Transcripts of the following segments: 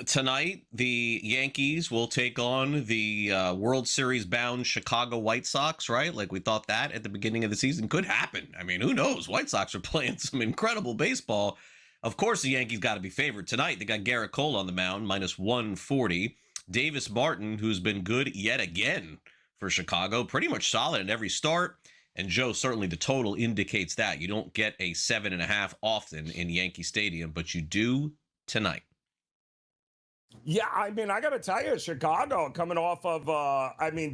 Tonight, the Yankees will take on the World Series bound Chicago White Sox, right? Like we thought that at the beginning of the season could happen. I mean, who knows? White Sox are playing some incredible baseball. Of course, the Yankees got to be favored tonight. They got Gerrit Cole on the mound, minus 140. Davis Martin, who's been good yet again for Chicago, pretty much solid in every start. And Joe, certainly the total indicates that. You don't get a 7.5 often in Yankee Stadium, but you do tonight. Yeah, I mean, I got to tell you, Chicago coming off of,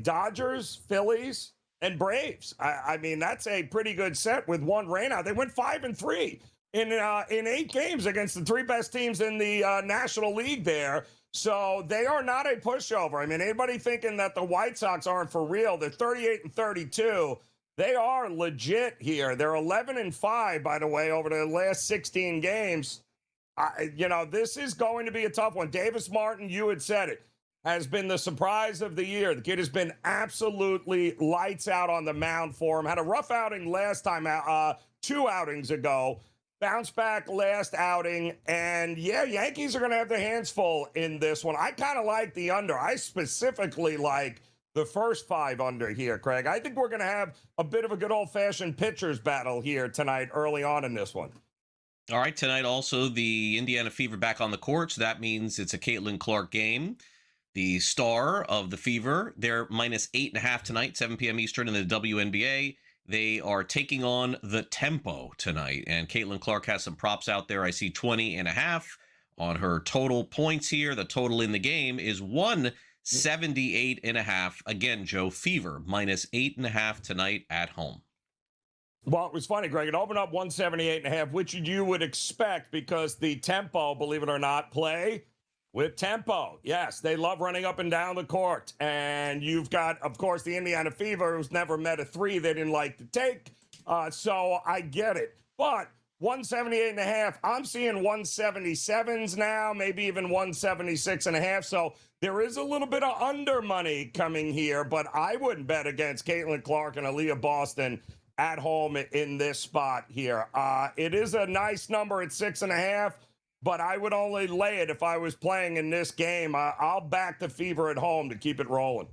Dodgers, Phillies, and Braves. I mean, that's a pretty good set with one rainout. They went 5-3 in 8 games against the 3 best teams in the National League there. So they are not a pushover. I mean, anybody thinking that the White Sox aren't for real, they're 38-32. They are legit here. They're 11-5, by the way, over the last 16 games. This is going to be a tough one. Davis Martin, you had said it, has been the surprise of the year. The kid has been absolutely lights out on the mound for him. Had a rough outing last time, 2 outings ago. Bounced back last outing. And, yeah, Yankees are going to have their hands full in this one. I kind of like the under. I specifically like the first 5 under here, Craig. I think we're going to have a bit of a good old-fashioned pitchers battle here tonight early on in this one. All right, tonight also the Indiana Fever back on the court, so that means it's a Caitlin Clark game. The star of the Fever, they're minus 8.5 tonight, 7 p.m. Eastern in the WNBA. They are taking on the Tempo tonight, and Caitlin Clark has some props out there. I see 20.5 on her total points here. The total in the game is 178.5. Again, Joe, Fever minus 8.5 tonight at home. Well, it was funny, Greg. It opened up 178.5, which you would expect because the Tempo, believe it or not, play with tempo. Yes, they love running up and down the court. And you've got, of course, the Indiana Fever, who's never met a 3 they didn't like to take. So I get it. But 178.5, I'm seeing 177s now, maybe even 176.5. So there is a little bit of under money coming here, but I wouldn't bet against Caitlin Clark and Aaliyah Boston at home in this spot here. It is a nice number at 6.5, but I would only lay it if I was playing in this game. I'll back the Fever at home to keep it rolling.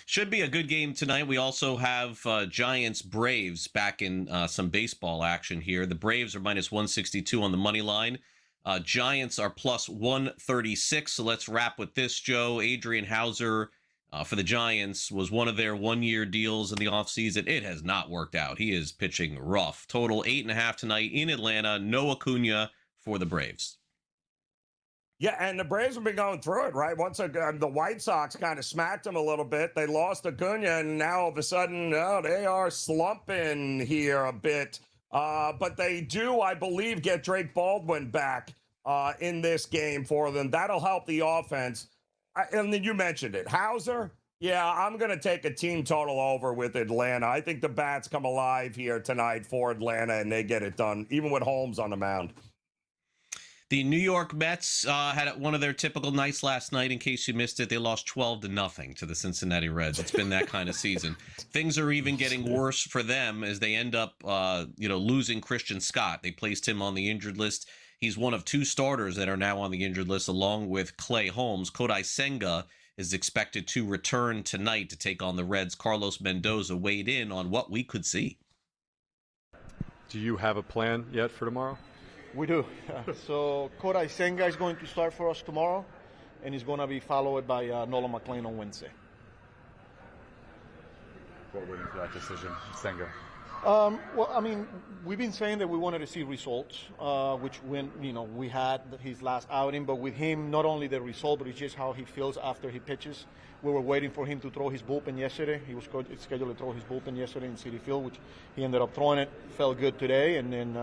Should be a good game tonight. We also have Giants-Braves back in some baseball action here. The Braves are minus 162 on the money line. Giants are plus 136. So let's wrap with this, Joe. Adrian Houser for the Giants was one of their one-year deals in the offseason. It has not worked out. He is pitching rough. Total 8.5 tonight in Atlanta. No Acuña for the Braves. Yeah, and the Braves have been going through it, right? Once the White Sox kind of smacked them a little bit. They lost Acuña, and now all of a sudden, they are slumping here a bit. But they do, I believe, get Drake Baldwin back in this game for them. That'll help the offense. And then you mentioned it. Houser, yeah, I'm going to take a team total over with Atlanta. I think the bats come alive here tonight for Atlanta, and they get it done, even with Holmes on the mound. The New York Mets had one of their typical nights last night. In case you missed it, they lost 12-0 to the Cincinnati Reds. It's been that kind of season. Things are even getting worse for them as they end up, losing Christian Scott. They placed him on the injured list. He's one of 2 starters that are now on the injured list, along with Clay Holmes. Kodai Senga is expected to return tonight to take on the Reds. Carlos Mendoza weighed in on what we could see. Do you have a plan yet for tomorrow? We do. So Kodai Senga is going to start for us tomorrow, and he's going to be followed by Nolan McLean on Wednesday. What went into that decision, Senga? We've been saying that we wanted to see results, which we had his last outing, but with him, not only the result, but it's just how he feels after he pitches. We were waiting for him to throw his bullpen yesterday. He was scheduled to throw his bullpen yesterday in Citi Field, which he ended up throwing it. Felt good today, and then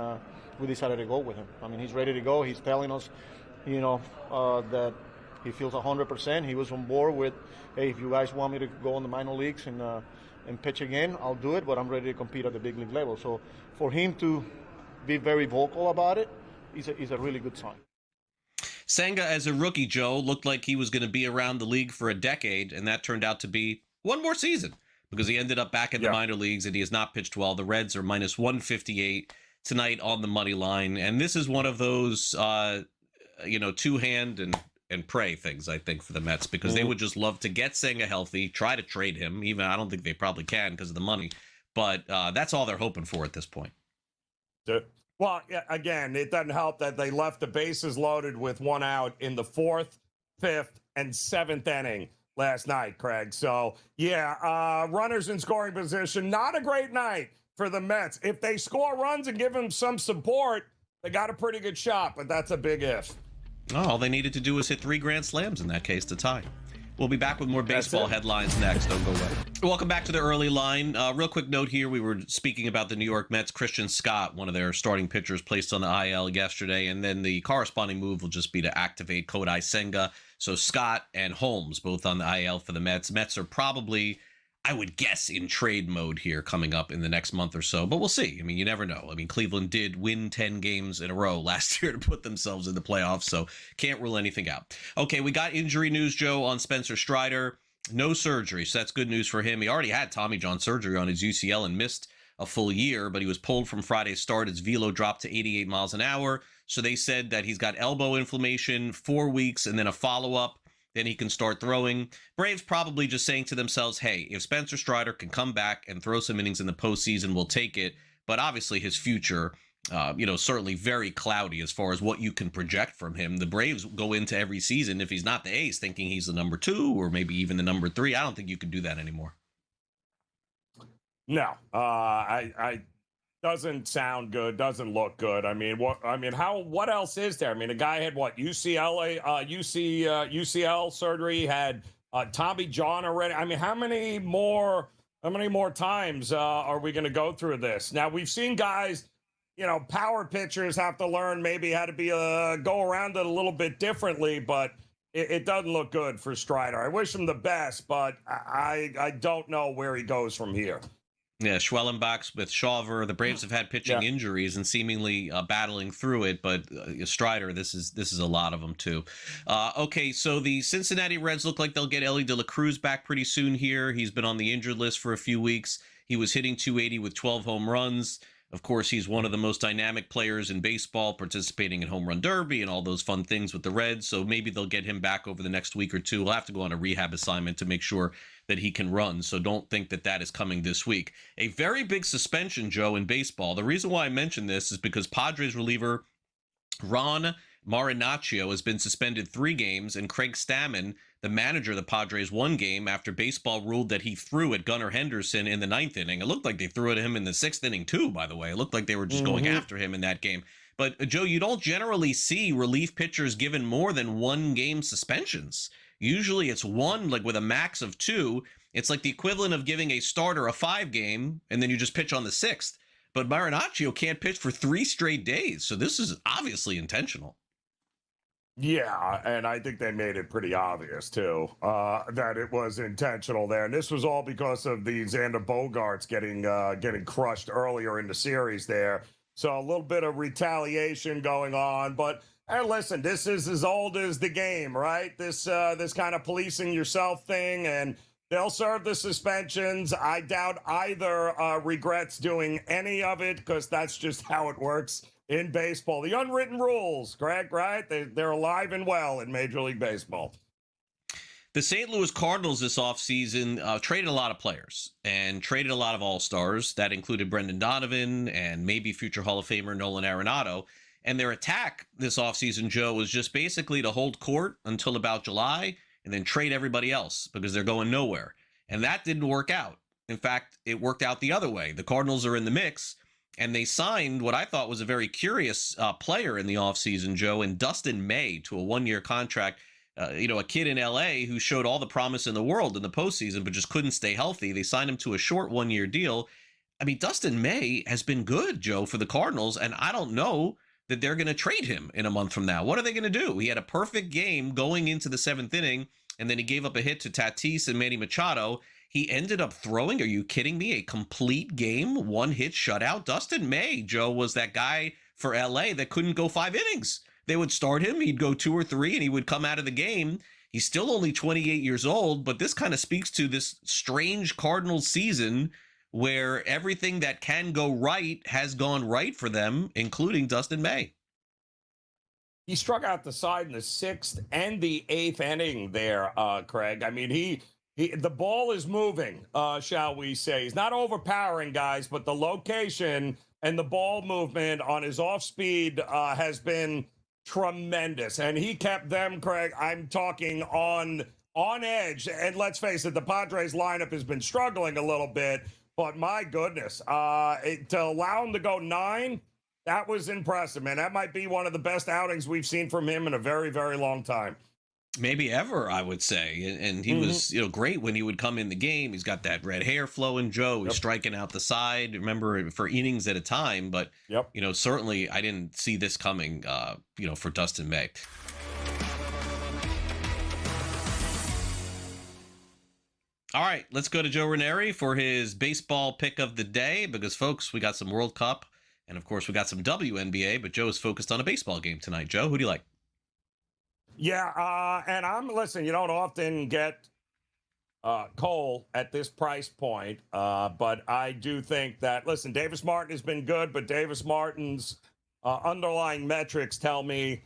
we decided to go with him. I mean, he's ready to go. He's telling us, that he feels 100%. He was on board with, hey, if you guys want me to go in the minor leagues and pitch again, I'll do it, but I'm ready to compete at the big league level. So for him to be very vocal about it is a really good sign. Senga, as a rookie, Joe, looked like he was going to be around the league for a decade, and that turned out to be one more season because he ended up back in the minor leagues, and he has not pitched well. The Reds are minus 158 tonight on the money line, and this is one of those, two-hand and and pray things, I think, for the Mets, because they would just love to get Senga healthy, try to trade him. Even I don't think they probably can because of the money, but that's all they're hoping for at this point. Well, yeah, again, it doesn't help that they left the bases loaded with one out in the 4th, 5th, and 7th inning last night, Craig. So, yeah, runners in scoring position. Not a great night for the Mets. If they score runs and give them some support, they got a pretty good shot, but that's a big if. Oh, all they needed to do was hit 3 grand slams in that case to tie. We'll be back with more baseball headlines next. Don't go away. Welcome back to the early line. Real quick note here. We were speaking about the New York Mets. Christian Scott, one of their starting pitchers, placed on the IL yesterday. And then the corresponding move will just be to activate Kodai Senga. So Scott and Holmes both on the IL for the Mets. Mets are probably, I would guess, in trade mode here coming up in the next month or so. But we'll see. I mean, you never know. I mean, Cleveland did win 10 games in a row last year to put themselves in the playoffs, so can't rule anything out. Okay, we got injury news, Joe, on Spencer Strider. No surgery, so that's good news for him. He already had Tommy John surgery on his UCL and missed a full year, but he was pulled from Friday's start. His velo dropped to 88 miles an hour. So they said that he's got elbow inflammation, 4 weeks, and then a follow-up. Then he can start throwing. Braves probably just saying to themselves, hey, if Spencer Strider can come back and throw some innings in the postseason, we'll take it. But obviously his future, certainly very cloudy as far as what you can project from him. The Braves go into every season, if he's not the ace, thinking he's the number 2 or maybe even the number 3. I don't think you can do that anymore. No, I doesn't sound good, doesn't look good. I mean, what else is there? I mean, a guy had UCL surgery, had Tommy John already. I mean, how many more times are we going to go through this? Now, we've seen guys, power pitchers have to learn maybe how to go around it a little bit differently, but it doesn't look good for Strider. I wish him the best, but I don't know where he goes from here. Yeah, Schwellenbach's with Shawver. The Braves have had pitching injuries and seemingly battling through it, but Strider, this is a lot of them too. Okay, so the Cincinnati Reds look like they'll get Elly De La Cruz back pretty soon here. He's been on the injured list for a few weeks. He was hitting .280 with 12 home runs. Of course, he's one of the most dynamic players in baseball, participating in Home Run Derby and all those fun things with the Reds. So maybe they'll get him back over the next week or two. We'll have to go on a rehab assignment to make sure that he can run. So don't think that is coming this week. A very big suspension, Joe, in baseball. The reason why I mention this is because Padres reliever Ron Marinaccio has been suspended 3 games, and Craig Stammen, the manager of the Padres, 1 game after baseball ruled that he threw at Gunnar Henderson in the 9th inning. It looked like they threw at him in the 6th inning too, by the way. It looked like they were just going after him in that game. But, Joe, you don't generally see relief pitchers given more than 1 game suspensions. Usually it's 1, like with a max of 2. It's like the equivalent of giving a starter a 5 game, and then you just pitch on the 6th. But Marinaccio can't pitch for 3 straight days. So this is obviously intentional. Yeah, and I think they made it pretty obvious, too, that it was intentional there. And this was all because of the Xander Bogaerts getting crushed earlier in the series there. So a little bit of retaliation going on. But, hey, listen, this is as old as the game, right? This kind of policing yourself thing, and they'll serve the suspensions. I doubt either regrets doing any of it, because that's just how it works in baseball. The unwritten rules, Greg, right? They're alive and well in Major League Baseball. The St. Louis Cardinals this offseason traded a lot of players and traded a lot of all-stars. That included Brendan Donovan and maybe future Hall of Famer Nolan Arenado. And their attack this offseason, Joe, was just basically to hold court until about July and then trade everybody else because they're going nowhere. And that didn't work out. In fact, it worked out the other way. The Cardinals are in the mix, and they signed what I thought was a very curious player in the offseason, Joe, and Dustin May to a 1-year contract. A kid in L.A. who showed all the promise in the world in the postseason, but just couldn't stay healthy. They signed him to a short 1-year deal. I mean, Dustin May has been good, Joe, for the Cardinals, and I don't know that they're going to trade him in a month from now. What are they going to do? He had a perfect game going into the 7th inning, and then he gave up a hit to Tatis and Manny Machado. He ended up throwing, are you kidding me, a complete game, 1-hit shutout. Dustin May, Joe, was that guy for LA that couldn't go 5 innings. They would start him, he'd go 2 or 3, and he would come out of the game. He's still only 28 years old, but this kind of speaks to this strange Cardinals season where everything that can go right has gone right for them, including Dustin May. he struck out the side in the 6th and the 8th inning there, Craig. I mean, the ball is moving, shall we say. He's not overpowering guys, but the location and the ball movement on his off speed has been tremendous. And he kept them, Craig, I'm talking on edge. And let's face it, the Padres lineup has been struggling a little bit, but my goodness, to allow him to go 9, that was impressive, man. That might be one of the best outings we've seen from him in a very, very long time. Maybe ever, I would say. And he was, great when he would come in the game. He's got that red hair flowing, Joe. He's striking out the side. Remember, for innings at a time. But, certainly I didn't see this coming, for Dustin May. All right, let's go to Joe Ranieri for his baseball pick of the day because, folks, we got some World Cup and, of course, we got some WNBA, but Joe is focused on a baseball game tonight. Joe, who do you like? Yeah, and listen, you don't often get Cole at this price point, but I do think that, listen, Davis Martin has been good, but Davis Martin's underlying metrics tell me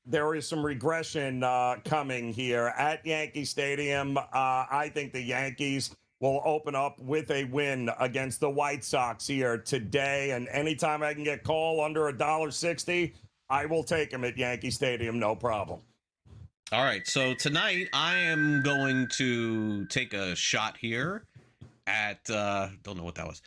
there is some regression coming here at Yankee Stadium. I think the Yankees will open up with a win against the White Sox here today. And anytime I can get Cole under $1.60, I will take him at Yankee Stadium, no problem. All right, so tonight I am going to take a shot here at, don't know what that was,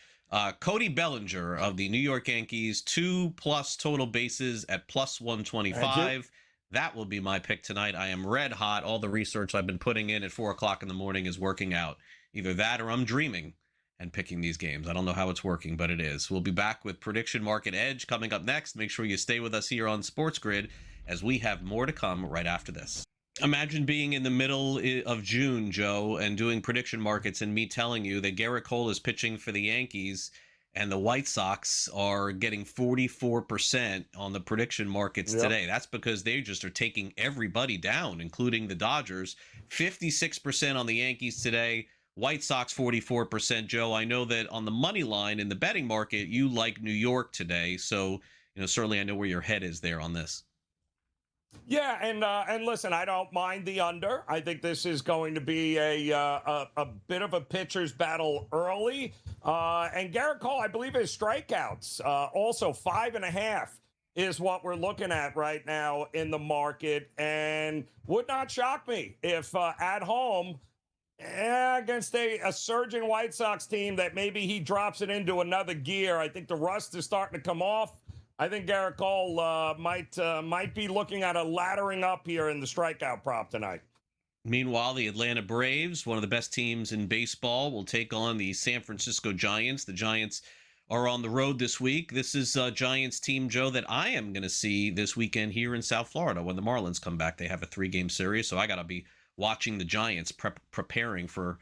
Cody Bellinger of the New York Yankees, 2+ total bases at +125. That will be my pick tonight. I am red hot. All the research I've been putting in at 4 o'clock in the morning is working out. Either that or I'm dreaming and picking these games. I don't know how it's working, but it is. We'll be back with Prediction Market Edge coming up next. Make sure you stay with us here on SportsGrid as we have more to come right after this. Imagine being in the middle of June, Joe, and doing prediction markets and me telling you that Gerrit Cole is pitching for the Yankees and the White Sox are getting 44% on the prediction markets today. That's because they just are taking everybody down, including the Dodgers. 56% on the Yankees today. White Sox 44%. Joe, I know that on the money line in the betting market, you like New York today. So, certainly I know where your head is there on this. Yeah, and listen, I don't mind the under. I think this is going to be a bit of a pitcher's battle early. And Gerrit Cole, I believe his strikeouts, also 5.5 is what we're looking at right now in the market. And would not shock me if at home against a surging White Sox team that maybe he drops it into another gear. I think the rust is starting to come off. I think Gerrit Cole might be looking at a laddering up here in the strikeout prop tonight. Meanwhile, the Atlanta Braves, one of the best teams in baseball, will take on the San Francisco Giants. The Giants are on the road this week. This is a Giants team, Joe, that I am going to see this weekend here in South Florida when the Marlins come back. They have a 3-game series, so I got to be watching the Giants preparing for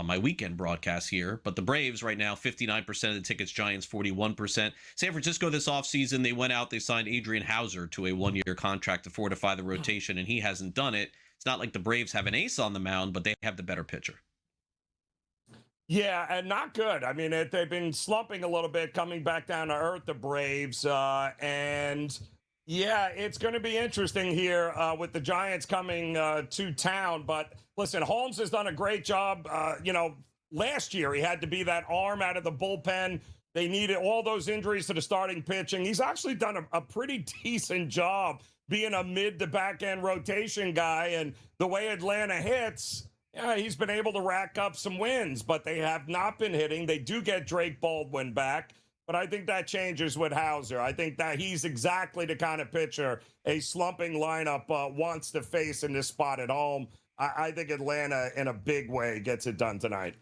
my weekend broadcast here. But the Braves right now, 59% of the tickets, Giants 41%. San Francisco this offseason, they went out, they signed Adrian Houser to a 1-year contract to fortify the rotation, and he hasn't done it. It's not like the Braves have an ace on the mound, but they have the better pitcher. Yeah, and not good. I mean, they've been slumping a little bit, coming back down to earth, the Braves, and yeah, it's going to be interesting here with the Giants coming to town. But listen, Holmes has done a great job. Last year he had to be that arm out of the bullpen. They needed all those injuries to the starting pitching. He's actually done a pretty decent job being a mid to back end rotation guy. And the way Atlanta hits, he's been able to rack up some wins, but they have not been hitting. They do get Drake Baldwin back. But I think that changes with Houser. I think that he's exactly the kind of pitcher a slumping lineup wants to face in this spot at home. I think Atlanta, in a big way, gets it done tonight.